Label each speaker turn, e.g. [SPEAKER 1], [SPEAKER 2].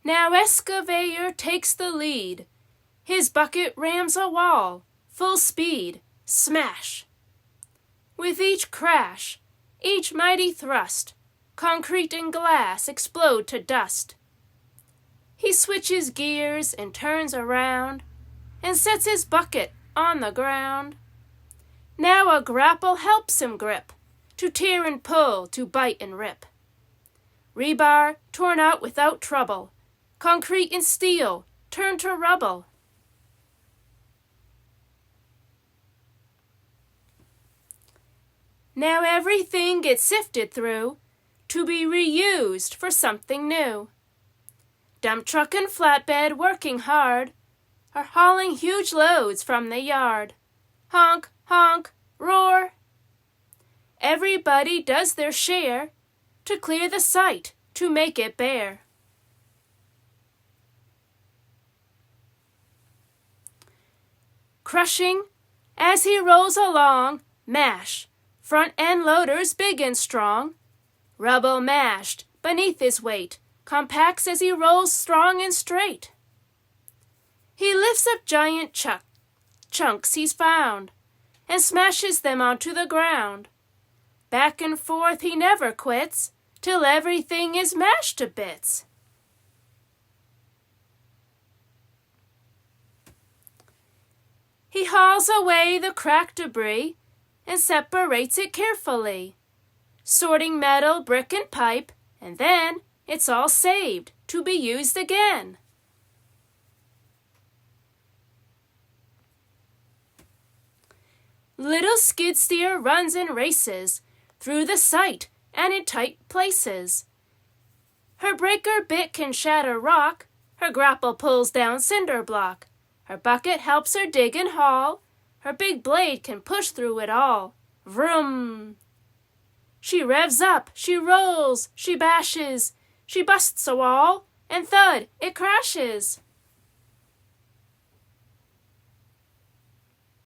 [SPEAKER 1] Now excavator takes the lead. His bucket rams a wall, full speed, smash. With each crash, each mighty thrust, concrete and glass explode to dust. He switches gears and turns around and sets his bucket on the ground. Now a grapple helps him grip, to tear and pull, to bite and rip. Rebar torn out without trouble, concrete and steel turned to rubble. Now everything gets sifted through to be reused for something new. Dump truck and flatbed working hard are hauling huge loads from the yard. Honk, honk, roar. Everybody does their share to clear the site, to make it bare. Crushing, as he rolls along, mash, front end loaders big and strong. Rubble mashed beneath his weight, compacts as he rolls strong and straight. He lifts up giant chunks he's found, and smashes them onto the ground. Back and forth he never quits, till everything is mashed to bits. He hauls away the cracked debris and separates it carefully, sorting metal, brick, and pipe, and then it's all saved to be used again. Little skid steer runs and races through the site and in tight places. Her breaker bit can shatter rock, her grapple pulls down cinder block, her bucket helps her dig and haul, her big blade can push through it all. Vroom! She revs up, she rolls, she bashes, she busts a wall, and thud, it crashes.